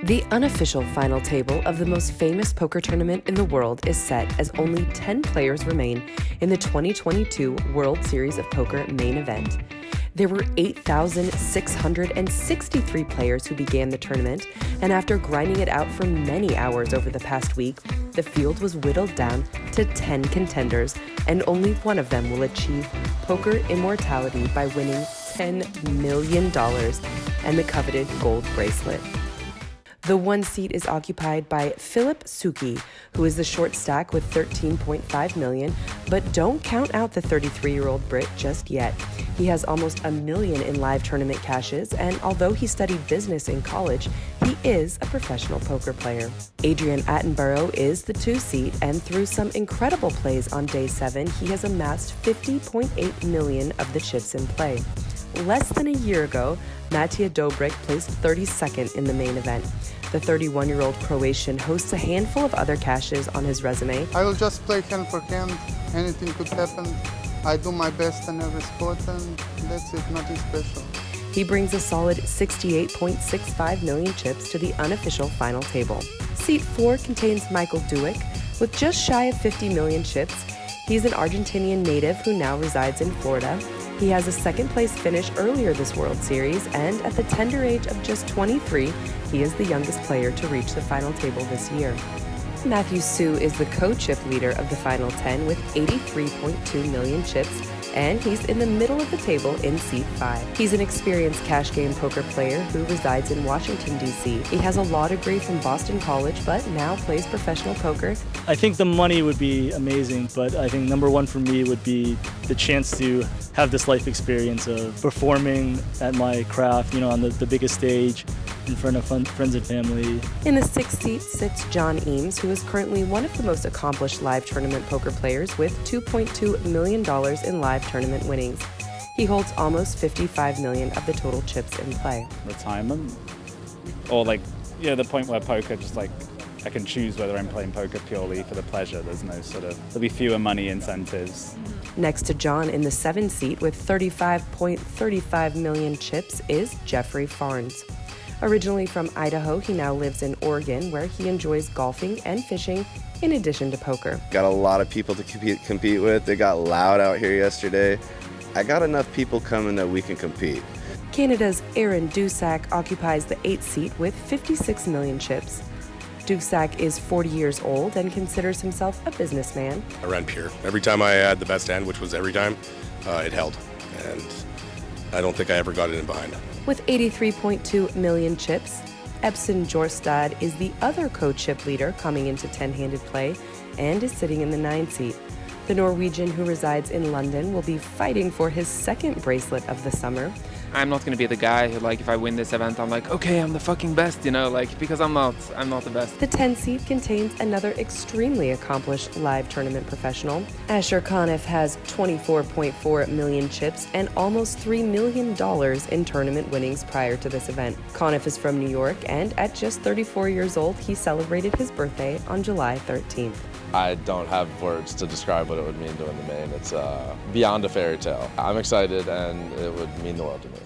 The unofficial final table of the most famous poker tournament in the world is set as only 10 players remain in the 2022 World Series of Poker main event. There were 8,663 players who began the tournament, and after grinding it out for many hours over the past week, the field was whittled down to 10 contenders, and only one of them will achieve poker immortality by winning $10 million and the coveted gold bracelet. The one seat is occupied by Philippe Souki, who is the short stack with $13.5 million, but don't count out the 33-year-old Brit just yet. He has almost $1 million in live tournament cashes, and although he studied business in college, he is a professional poker player. Adrian Attenborough is the 2 seat, and through some incredible plays on day 7, he has amassed $50.8 million of the chips in play. Less than a year ago, Matija Dobric placed 32nd in the main event. The 31-year-old Croatian hosts a handful of other cashes on his resume. I will just play hand for hand. Anything could happen. I do my best in every spot, and that's it, nothing special. He brings a solid 68.65 million chips to the unofficial final table. Seat 4 contains Michael Duek with just shy of 50 million chips. He's an Argentinian native who now resides in Florida. He has a second-place finish earlier this World Series, and at the tender age of just 23, he is the youngest player to reach the final table this year. Matthew Su is the co-chip leader of the final 10 with 83.2 million chips, and he's in the middle of the table in seat 5. He's an experienced cash game poker player who resides in Washington, D.C. He has a law degree from Boston College, but now plays professional poker. I think the money would be amazing, but I think number one for me would be the chance to have this life experience of performing at my craft, on the biggest stage, in front of friends and family. In the 6th seat sits John Eames, who is currently one of the most accomplished live tournament poker players with $2.2 million in live tournament winnings. He holds almost 55 million of the total chips in play. Retirement, or the point where poker just I can choose whether I'm playing poker purely for the pleasure. There'll be fewer money incentives. Next to John in the 7th seat with 35.35 million chips is Jeffrey Farnes. Originally from Idaho, he now lives in Oregon, where he enjoys golfing and fishing in addition to poker. Got a lot of people to compete with. It got loud out here yesterday. I got enough people coming that we can compete. Canada's Aaron Duczac occupies the 8th seat with 56 million chips. Duczac is 40 years old and considers himself a businessman. I ran pure. Every time I had the best hand, which was every time, it held. And I don't think I ever got it in behind. With 83.2 million chips, Espen Jorstad is the other co-chip leader coming into 10-handed play and is sitting in the 9th seat. The Norwegian who resides in London will be fighting for his 2nd bracelet of the summer. I'm not going to be the guy who, if I win this event, I'm okay, I'm the fucking best, because I'm not the best. The 10th seat contains another extremely accomplished live tournament professional. Conniff has 24.4 million chips and almost $3 million in tournament winnings prior to this event. Conniff is from New York, and at just 34 years old, he celebrated his birthday on July 13th. I don't have words to describe what it would mean to win the main. It's beyond a fairy tale. I'm excited, and it would mean the world to me.